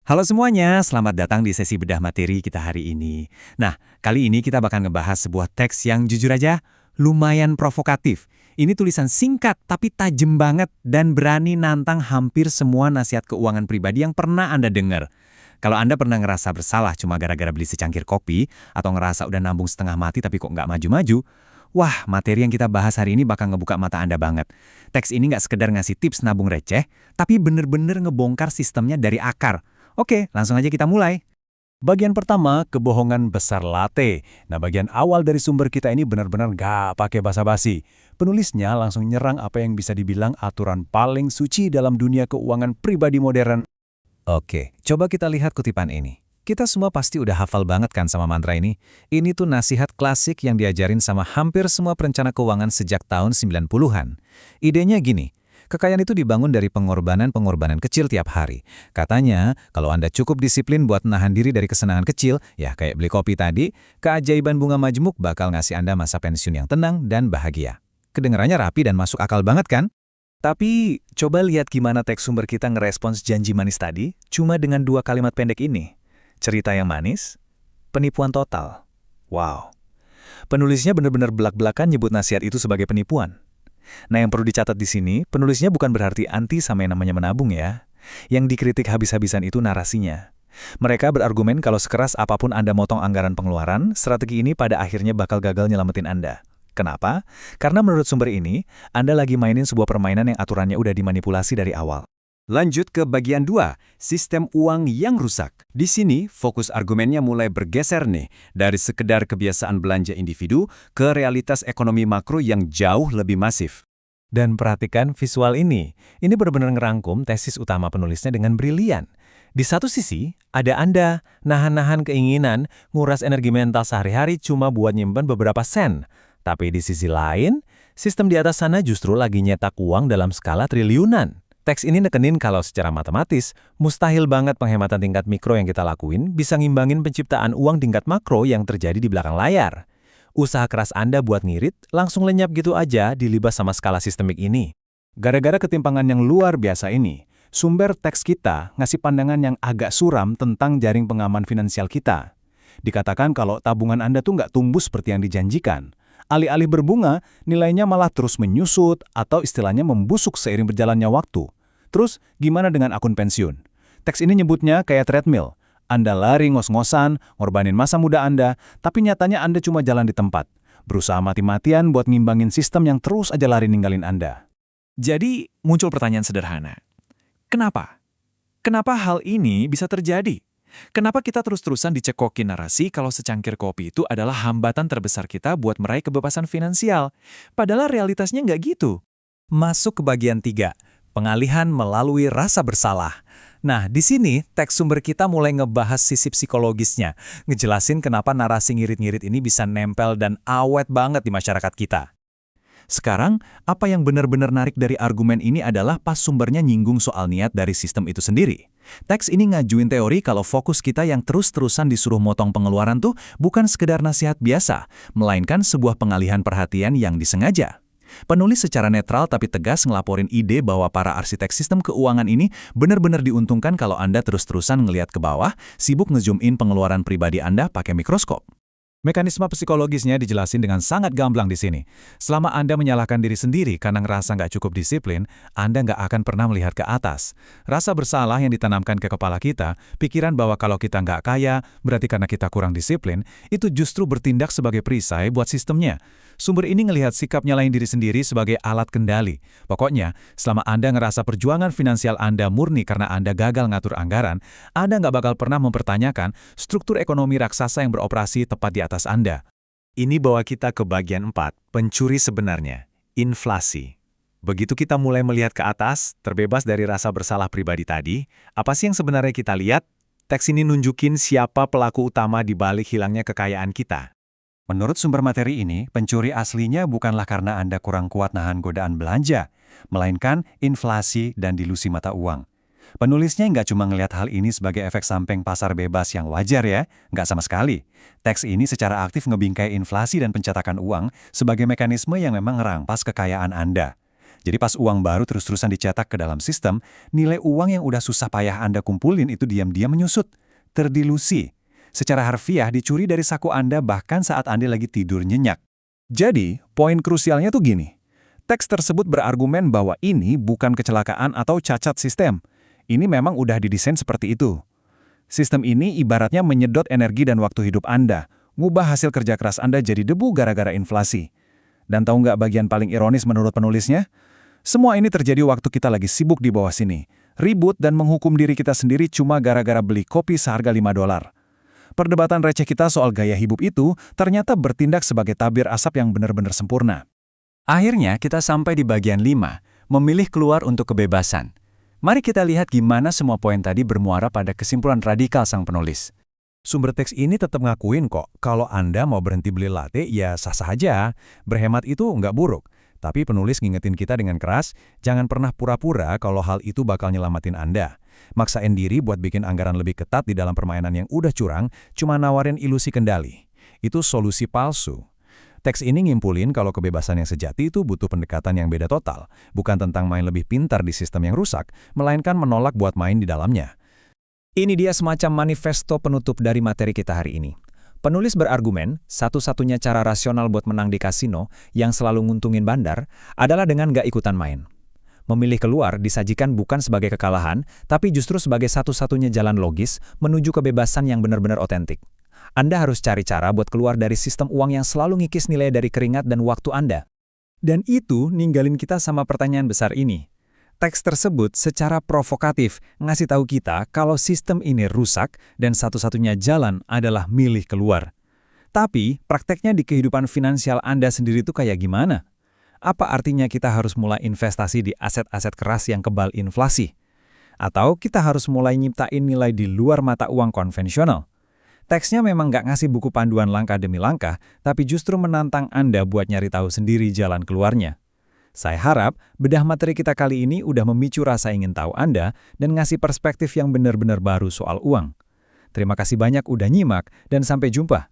Halo semuanya, selamat datang di sesi bedah materi kita hari ini. Nah, kali ini kita bakal ngebahas sebuah teks yang jujur aja lumayan provokatif. Ini tulisan singkat tapi tajam banget dan berani nantang hampir semua nasihat keuangan pribadi yang pernah Anda dengar. Kalau Anda pernah ngerasa bersalah cuma gara-gara beli secangkir kopi, atau ngerasa udah nabung setengah mati tapi kok nggak maju-maju, wah, materi yang kita bahas hari ini bakal ngebuka mata Anda banget. Teks ini nggak sekedar ngasih tips nabung receh, tapi bener-bener ngebongkar sistemnya dari akar. Oke, langsung aja kita mulai. Bagian pertama, kebohongan besar latte. Nah, bagian awal dari sumber kita ini benar-benar nggak pakai basa-basi. Penulisnya langsung nyerang apa yang bisa dibilang aturan paling suci dalam dunia keuangan pribadi modern. Oke, coba kita lihat kutipan ini. Kita semua pasti udah hafal banget kan sama mantra ini. Ini tuh nasihat klasik yang diajarin sama hampir semua perencana keuangan sejak tahun 90-an. Idenya gini. Kekayaan itu dibangun dari pengorbanan-pengorbanan kecil tiap hari. Katanya, kalau Anda cukup disiplin buat nahan diri dari kesenangan kecil, ya kayak beli kopi tadi, keajaiban bunga majemuk bakal ngasih Anda masa pensiun yang tenang dan bahagia. Kedengarannya rapi dan masuk akal banget kan? Tapi, coba lihat gimana teks sumber kita ngerespons janji manis tadi, cuma dengan 2 kalimat pendek ini. Cerita yang manis, penipuan total. Wow. Penulisnya benar-benar belak-belakan nyebut nasihat itu sebagai penipuan. Nah, yang perlu dicatat di sini, penulisnya bukan berarti anti sama yang namanya menabung ya. Yang dikritik habis-habisan itu narasinya. Mereka berargumen kalau sekeras apapun Anda motong anggaran pengeluaran, strategi ini pada akhirnya bakal gagal nyelamatin Anda. Kenapa? Karena menurut sumber ini, Anda lagi mainin sebuah permainan yang aturannya udah dimanipulasi dari awal. Lanjut ke bagian 2, sistem uang yang rusak. Di sini, fokus argumennya mulai bergeser nih, dari sekedar kebiasaan belanja individu ke realitas ekonomi makro yang jauh lebih masif. Dan perhatikan visual ini. Ini benar-benar ngerangkum tesis utama penulisnya dengan brilian. Di satu sisi, ada Anda nahan-nahan keinginan nguras energi mental sehari-hari cuma buat nyimpen beberapa sen. Tapi di sisi lain, sistem di atas sana justru lagi nyetak uang dalam skala triliunan. Teks ini nekenin kalau secara matematis, mustahil banget penghematan tingkat mikro yang kita lakuin bisa ngimbangin penciptaan uang tingkat makro yang terjadi di belakang layar. Usaha keras Anda buat ngirit langsung lenyap gitu aja dilibas sama skala sistemik ini. Gara-gara ketimpangan yang luar biasa ini, sumber teks kita ngasih pandangan yang agak suram tentang jaring pengaman finansial kita. Dikatakan kalau tabungan Anda tuh nggak tumbuh seperti yang dijanjikan. Alih-alih berbunga, nilainya malah terus menyusut atau istilahnya membusuk seiring berjalannya waktu. Terus, gimana dengan akun pensiun? Teks ini nyebutnya kayak treadmill. Anda lari ngos-ngosan, ngorbanin masa muda Anda, tapi nyatanya Anda cuma jalan di tempat. Berusaha mati-matian buat ngimbangin sistem yang terus aja lari ninggalin Anda. Jadi, muncul pertanyaan sederhana. Kenapa? Kenapa hal ini bisa terjadi? Kenapa kita terus-terusan dicekokin narasi kalau secangkir kopi itu adalah hambatan terbesar kita buat meraih kebebasan finansial? Padahal realitasnya nggak gitu. Masuk ke bagian 3. Pengalihan melalui rasa bersalah. Nah, di sini teks sumber kita mulai ngebahas sisi psikologisnya, ngejelasin kenapa narasi ngirit-ngirit ini bisa nempel dan awet banget di masyarakat kita. Sekarang, apa yang benar-benar narik dari argumen ini adalah pas sumbernya nyinggung soal niat dari sistem itu sendiri. Teks ini ngajuin teori kalau fokus kita yang terus-terusan disuruh motong pengeluaran tuh bukan sekedar nasihat biasa, melainkan sebuah pengalihan perhatian yang disengaja. Penulis secara netral tapi tegas ngelaporin ide bahwa para arsitek sistem keuangan ini benar-benar diuntungkan kalau Anda terus-terusan ngelihat ke bawah, sibuk ngezoom in pengeluaran pribadi Anda pakai mikroskop. Mekanisme psikologisnya dijelasin dengan sangat gamblang di sini. Selama Anda menyalahkan diri sendiri karena ngerasa nggak cukup disiplin, Anda nggak akan pernah melihat ke atas. Rasa bersalah yang ditanamkan ke kepala kita, pikiran bahwa kalau kita nggak kaya, berarti karena kita kurang disiplin, itu justru bertindak sebagai perisai buat sistemnya. Sumber ini ngelihat sikap nyalahin diri sendiri sebagai alat kendali. Pokoknya, selama Anda ngerasa perjuangan finansial Anda murni karena Anda gagal ngatur anggaran, Anda nggak bakal pernah mempertanyakan struktur ekonomi raksasa yang beroperasi tepat di atas Anda. Ini bawa kita ke bagian 4, pencuri sebenarnya, inflasi. Begitu kita mulai melihat ke atas, terbebas dari rasa bersalah pribadi tadi, apa sih yang sebenarnya kita lihat? Teks ini nunjukin siapa pelaku utama di balik hilangnya kekayaan kita. Menurut sumber materi ini, pencuri aslinya bukanlah karena Anda kurang kuat nahan godaan belanja, melainkan inflasi dan dilusi mata uang. Penulisnya nggak cuma ngelihat hal ini sebagai efek samping pasar bebas yang wajar ya, nggak sama sekali. Teks ini secara aktif ngebingkai inflasi dan pencetakan uang sebagai mekanisme yang memang ngerampas kekayaan Anda. Jadi pas uang baru terus-terusan dicetak ke dalam sistem, nilai uang yang udah susah payah Anda kumpulin itu diam-diam menyusut. Terdilusi. Secara harfiah dicuri dari saku Anda bahkan saat Anda lagi tidur nyenyak. Jadi, poin krusialnya tuh gini. Teks tersebut berargumen bahwa ini bukan kecelakaan atau cacat sistem. Ini memang udah didesain seperti itu. Sistem ini ibaratnya menyedot energi dan waktu hidup Anda, ngubah hasil kerja keras Anda jadi debu gara-gara inflasi. Dan tahu nggak bagian paling ironis menurut penulisnya? Semua ini terjadi waktu kita lagi sibuk di bawah sini. Ribut dan menghukum diri kita sendiri cuma gara-gara beli kopi seharga $5. Perdebatan receh kita soal gaya hidup itu ternyata bertindak sebagai tabir asap yang benar-benar sempurna. Akhirnya kita sampai di bagian 5, memilih keluar untuk kebebasan. Mari kita lihat gimana semua poin tadi bermuara pada kesimpulan radikal sang penulis. Sumber teks ini tetap ngakuin kok, kalau Anda mau berhenti beli latte ya sah-sah aja. Berhemat itu nggak buruk. Tapi penulis ngingetin kita dengan keras, jangan pernah pura-pura kalau hal itu bakal nyelamatin Anda. Maksain diri buat bikin anggaran lebih ketat di dalam permainan yang udah curang, cuma nawarin ilusi kendali. Itu solusi palsu. Teks ini ngimpulin kalau kebebasan yang sejati itu butuh pendekatan yang beda total, bukan tentang main lebih pintar di sistem yang rusak, melainkan menolak buat main di dalamnya. Ini dia semacam manifesto penutup dari materi kita hari ini. Penulis berargumen, satu-satunya cara rasional buat menang di kasino yang selalu nguntungin bandar adalah dengan gak ikutan main. Memilih keluar disajikan bukan sebagai kekalahan, tapi justru sebagai satu-satunya jalan logis menuju kebebasan yang benar-benar otentik. Anda harus cari cara buat keluar dari sistem uang yang selalu ngikis nilai dari keringat dan waktu Anda. Dan itu ninggalin kita sama pertanyaan besar ini. Teks tersebut secara provokatif ngasih tahu kita kalau sistem ini rusak dan satu-satunya jalan adalah milih keluar. Tapi prakteknya di kehidupan finansial Anda sendiri itu kayak gimana? Apa artinya kita harus mulai investasi di aset-aset keras yang kebal inflasi? Atau kita harus mulai nyiptain nilai di luar mata uang konvensional? Teksnya memang nggak ngasih buku panduan langkah demi langkah, tapi justru menantang Anda buat nyari tahu sendiri jalan keluarnya. Saya harap bedah materi kita kali ini udah memicu rasa ingin tahu Anda dan ngasih perspektif yang benar-benar baru soal uang. Terima kasih banyak udah nyimak dan sampai jumpa.